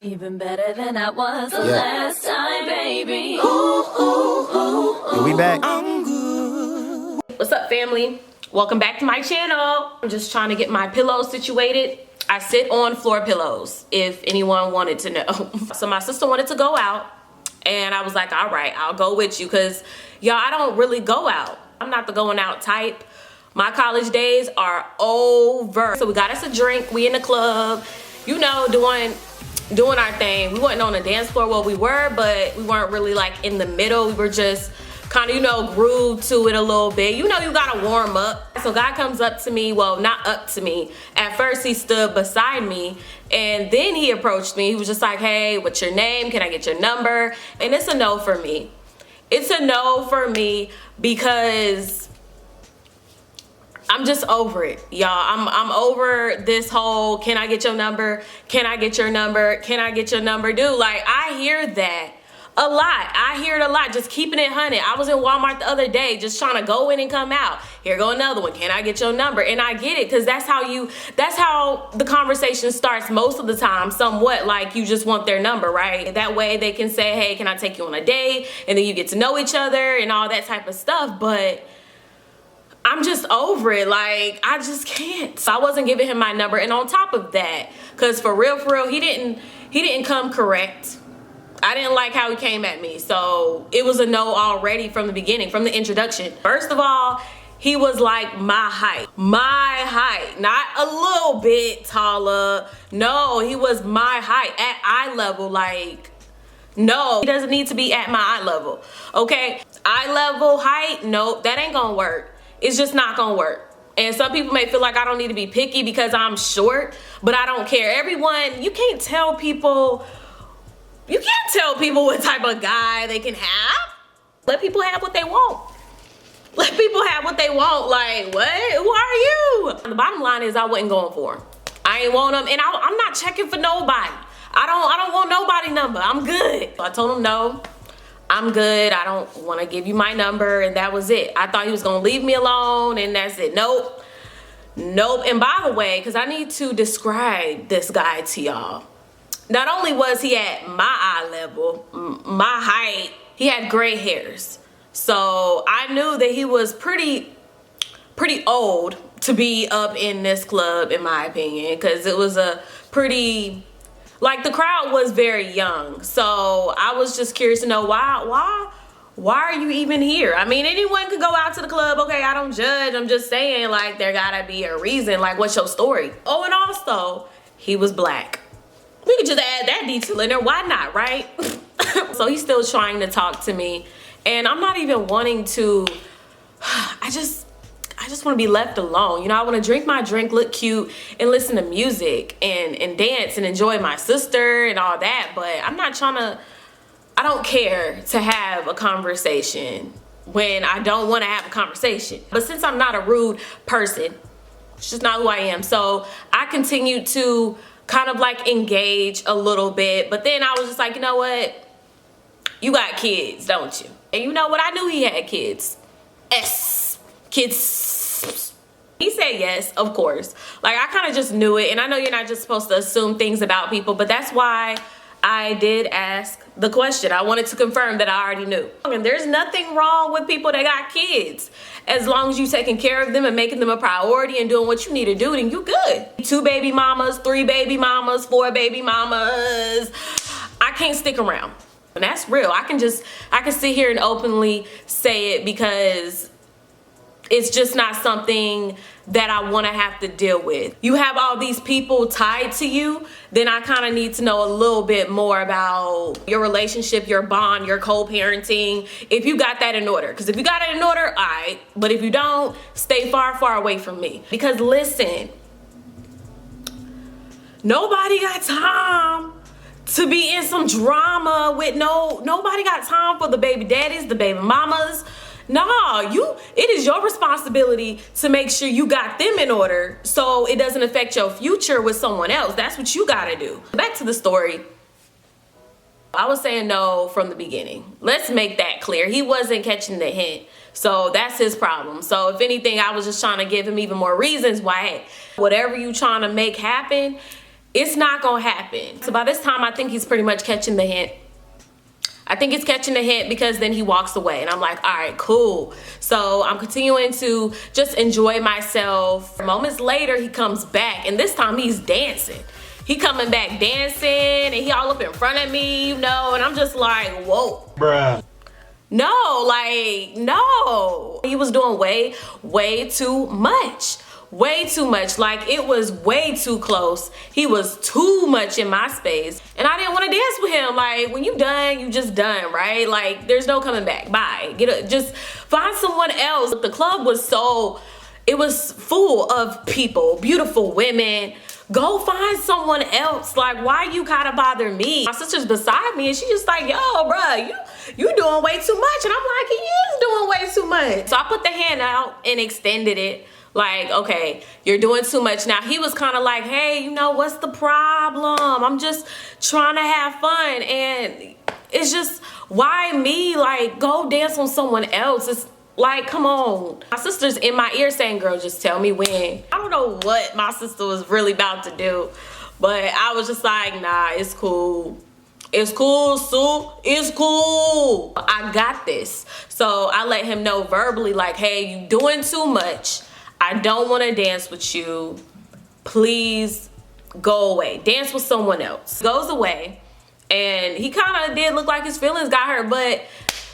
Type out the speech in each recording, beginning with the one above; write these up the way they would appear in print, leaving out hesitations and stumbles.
Even better than I was the last time, baby. Ooh, We back. What's up, family? Welcome back to my channel. I'm just trying to get my pillows situated. I sit on floor pillows, if anyone wanted to know. So my sister wanted to go out, and I was like, all right, I'll go with you, because y'all, I don't really go out. I'm not the going out type. My college days are over. So we got us a drink. We in the club, you know, doing our thing. We wasn't on the dance floor where we were, but we weren't really like in the middle. We were just kind of, you know, groove to it a little bit. You know, you gotta warm up. So guy comes up to me, well, not up to me. At first he stood beside me, and then he approached me. He was just like, hey, what's your name? Can I get your number? And it's a no for me. It's a no for me because I'm just over it, y'all. I'm over this whole, can I get your number? Can I get your number? Can I get your number? Dude, like, I hear that a lot. I hear it a lot, just keeping it 100. I was in Walmart the other day just trying to go in and come out. Here go another one. Can I get your number? And I get it, because that's how the conversation starts most of the time, somewhat, like you just want their number, right? That way they can say, hey, can I take you on a date? And then you get to know each other and all that type of stuff. But I'm just over it. Like, I just can't. So I wasn't giving him my number. And on top of that, because for real, he didn't come correct. I didn't like how he came at me. So it was a no already from the beginning, from the introduction. First of all, he was like my height, not a little bit taller. No, he was my height at eye level. Like, no, he doesn't need to be at my eye level. Okay, eye level height, nope, that ain't gonna work. It's just not gonna work. And some people may feel like I don't need to be picky because I'm short, but I don't care. Everyone, you can't tell people what type of guy they can have. Let people have what they want. Let people have what they want. Like, what? Who are you? The bottom line is I wasn't going for him. I ain't want him, and I'm not checking for nobody. I don't want nobody number. I'm good. So I told him no. I'm good. I don't want to give you my number, and that was it. I thought he was gonna leave me alone, and that's it. Nope. And by the way, because I need to describe this guy to y'all. Not only was he at my eye level, my height, he had gray hairs. So I knew that he was pretty old to be up in this club, in my opinion, because it was a pretty, like, the crowd was very young. So I was just curious to know why are you even here? I mean, anyone could go out to the club. Okay, I don't judge. I'm just saying, like, there gotta be a reason. Like, what's your story? Oh, and also, he was black. We could just add that detail in there. Why not, right? So he's still trying to talk to me, and I'm not even wanting to. I just want to be left alone. You know, I want to drink my drink, look cute, and listen to music and dance and enjoy my sister and all that. But I'm not trying to. I don't care to have a conversation when I don't want to have a conversation. But since I'm not a rude person, it's just not who I am. So I continued to kind of like engage a little bit, but then I was just like, you know what? You got kids, don't you? And you know what? I knew he had kids. Kids. He said yes, of course. Like, I kind of just knew it, and I know you're not just supposed to assume things about people, but that's why I did ask the question. I wanted to confirm that I already knew. And there's nothing wrong with people that got kids. As long as you taking care of them and making them a priority and doing what you need to do, then you good. 2 baby mamas, 3 baby mamas, 4 baby mamas. I can't stick around. And that's real. I can sit here and openly say it, because it's just not something that I want to have to deal with. You have all these people tied to you, then I kind of need to know a little bit more about your relationship, your bond, your co-parenting, if you got that in order. Because if you got it in order, all right. But if you don't, stay far, far away from me. Because listen, nobody got time to be in some drama with nobody got time for the baby daddies, the baby mamas. No, it is your responsibility to make sure you got them in order so it doesn't affect your future with someone else. That's what you gotta do. Back to the story. I was saying no from the beginning. Let's make that clear. He wasn't catching the hint. So that's his problem. So if anything, I was just trying to give him even more reasons why, hey, whatever you trying to make happen, it's not gonna happen. So by this time, I think he's pretty much catching the hint. I think he's catching the hint because then he walks away and I'm like, all right, cool. So I'm continuing to just enjoy myself. Moments later, he comes back and this time he's dancing. He coming back dancing and he all up in front of me, you know, and I'm just like, whoa. Bruh. No, like, no. He was doing way too much. Way too much. Like, it was way too close. He was too much in my space. And I didn't want to dance with him. Like, when you done, you just done, right? Like, there's no coming back. Bye. Just find someone else. The club was it was full of people, beautiful women. Go find someone else. Like, why you gotta bother me? My sister's beside me and she's just like, yo, bruh, you doing way too much. And I'm like, he is doing way too much. So I put the hand out and extended it. Like, okay, you're doing too much. Now, he was kind of like, hey, you know, what's the problem? I'm just trying to have fun. And it's just, why me? Like, go dance on someone else. It's like, come on. My sister's in my ear saying, girl, just tell me when. I don't know what my sister was really about to do, but I was just like, nah, it's cool. It's cool, Sue. It's cool. I got this. So I let him know verbally, like, hey, you doing too much. I don't want to dance with you. Please go away. Dance with someone else. Goes away. And he kind of did look like his feelings got hurt, but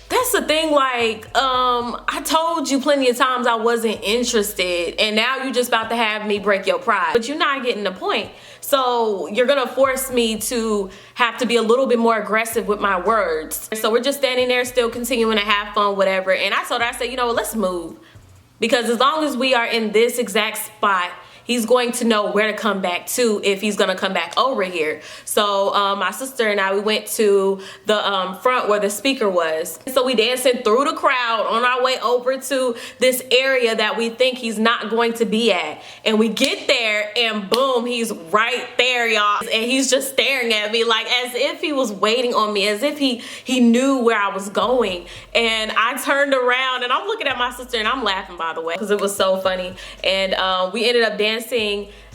that's the thing, like, I told you plenty of times I wasn't interested, and now you're just about to have me break your pride. But you're not getting the point. So you're gonna force me to have to be a little bit more aggressive with my words. So we're just standing there still continuing to have fun, whatever. And I told her, I said, you know what, let's move. Because as long as we are in this exact spot, he's going to know where to come back to if he's gonna come back over here. So my sister and I, we went to the front where the speaker was. So we dancing through the crowd on our way over to this area that we think he's not going to be at. And we get there and boom, he's right there, y'all. And he's just staring at me like as if he was waiting on me, as if he knew where I was going. And I turned around and I'm looking at my sister and I'm laughing, by the way, because it was so funny. And we ended up dancing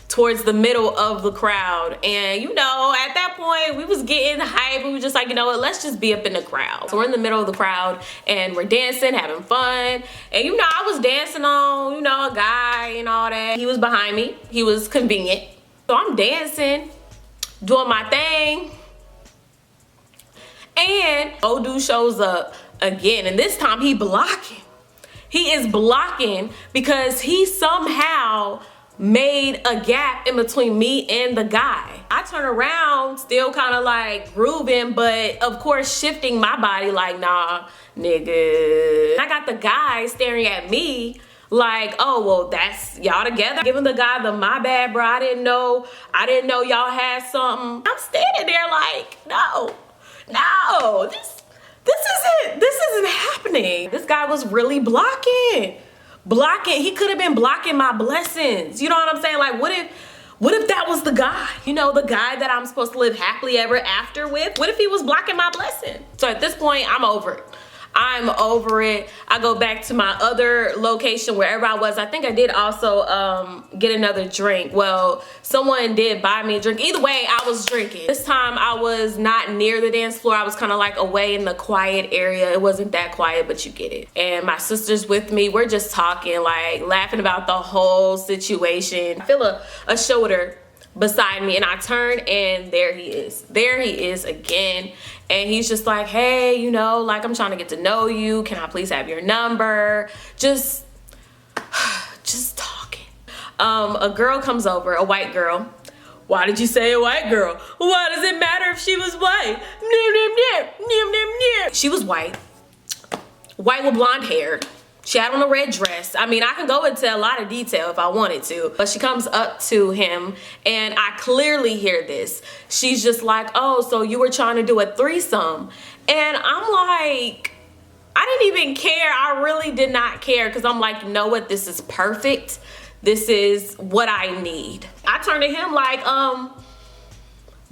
towards the middle of the crowd, and you know, at that point we was getting hype. We were just like, you know what, let's just be up in the crowd. So we're in the middle of the crowd and we're dancing, having fun. And you know, I was dancing on, you know, a guy and all that. He was behind me. He was convenient. So I'm dancing, doing my thing, and old dude shows up again, and this time he blocking. He is blocking because he somehow made a gap in between me and the guy. I turn around, still kind of like grooving, but of course shifting my body like, nah, nigga. I got the guy staring at me like, oh, well, that's y'all together. Giving the guy the my bad, bro. I didn't know y'all had something. I'm standing there like, no, this isn't happening. This guy was really blocking. He could have been blocking my blessings. You know what I'm saying? Like, what if that was the guy? You know, the guy that I'm supposed to live happily ever after with? What if he was blocking my blessing? So at this point, I'm over it. I'm over it. I go back to my other location, wherever I was. I think I did also get another drink. Well, someone did buy me a drink. Either way, I was drinking. This time I was not near the dance floor. I was kind of like away in the quiet area. It wasn't that quiet, but you get it. And my sister's with me. We're just talking, like laughing about the whole situation. I feel a shoulder beside me and I turn and there he is again. And he's just like, hey, you know, like, I'm trying to get to know you. Can I please have your number? Just talking. A girl comes over, a white girl. Why did you say a white girl? Why does it matter if she was white? She was white with blonde hair. She had on a red dress. I mean, I can go into a lot of detail if I wanted to, but she comes up to him and I clearly hear this. She's just like, oh, so you were trying to do a threesome. And I'm like, I didn't even care. I really did not care because I'm like, you know what? This is perfect. This is what I need. I turned to him like,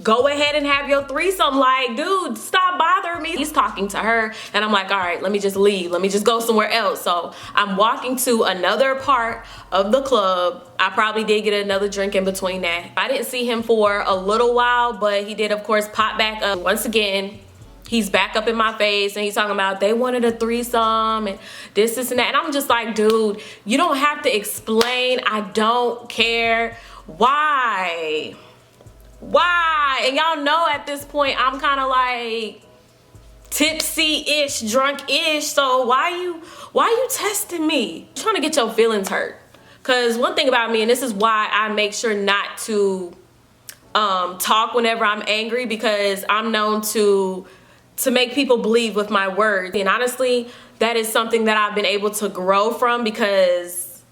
go ahead and have your threesome. Like, dude, stop bothering me. He's talking to her and I'm like, all right, let me just leave. Let me just go somewhere else. So I'm walking to another part of the club. I probably did get another drink in between that. I didn't see him for a little while, but he did, of course, pop back up. Once again, he's back up in my face and he's talking about they wanted a threesome and this and that. And I'm just like, dude, you don't have to explain. I don't care. Why? And y'all know at this point I'm kind of like tipsy-ish, drunk-ish. So why you testing me? I'm trying to get your feelings hurt. Cause one thing about me, and this is why I make sure not to talk whenever I'm angry, because I'm known to make people believe with my words. And honestly, that is something that I've been able to grow from, because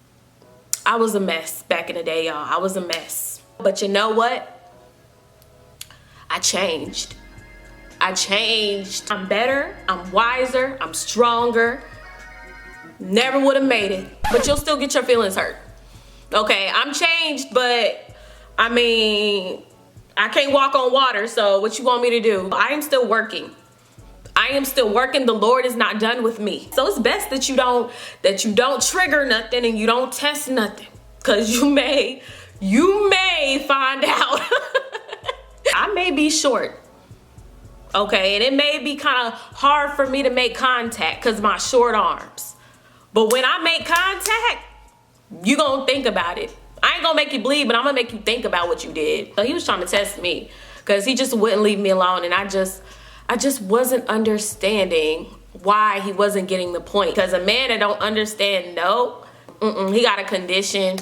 I was a mess back in the day, y'all. I was a mess. But you know what? I changed. I'm better, I'm wiser, I'm stronger. Never would have made it, but you'll still get your feelings hurt. Okay, I'm changed, but I mean, I can't walk on water, so what you want me to do? I am still working. The Lord is not done with me. So it's best that you don't trigger nothing and you don't test nothing, because you may find out. I may be short, okay, and it may be kind of hard for me to make contact because my short arms. But when I make contact, you gonna think about it. I ain't gonna make you bleed, but I'm gonna make you think about what you did. So he was trying to test me because he just wouldn't leave me alone, and I just wasn't understanding why he wasn't getting the point. Because a man that don't understand no, he got a condition.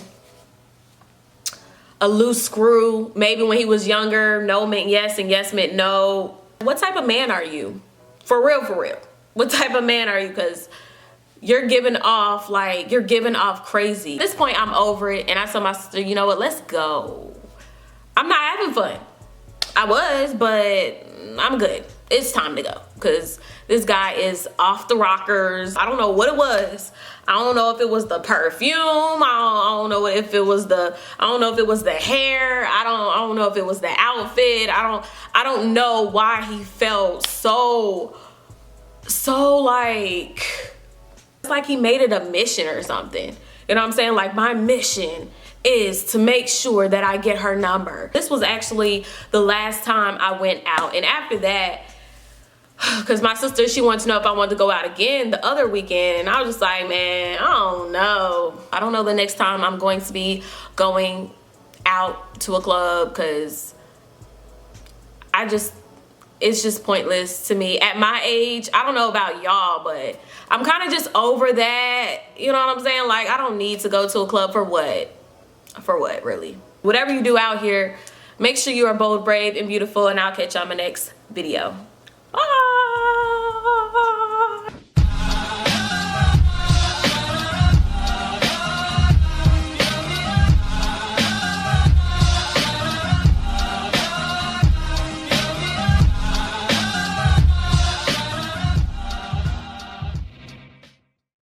A loose screw. Maybe when he was younger, no meant yes and yes meant no. What type of man are you? For real, for real. What type of man are you? Because you're giving off crazy. At this point, I'm over it. And I told my sister, you know what? Let's go. I'm not having fun. I was, but I'm good. It's time to go. Because this guy is off the rockers. I don't know what it was. I don't know if it was the perfume. I don't know if it was the hair. I don't know if it was the outfit. I don't know why he felt so like, it's like he made it a mission or something. You know what I'm saying? Like, my mission is to make sure that I get her number. This was actually the last time I went out. And after that, because my sister, she wanted to know if I wanted to go out again the other weekend. And I was just like, man, I don't know. I don't know the next time I'm going to be going out to a club, because it's just pointless to me. At my age, I don't know about y'all, but I'm kind of just over that. You know what I'm saying? Like, I don't need to go to a club for what? For what, really? Whatever you do out here, make sure you are bold, brave, and beautiful, and I'll catch y'all in my next video. Bye!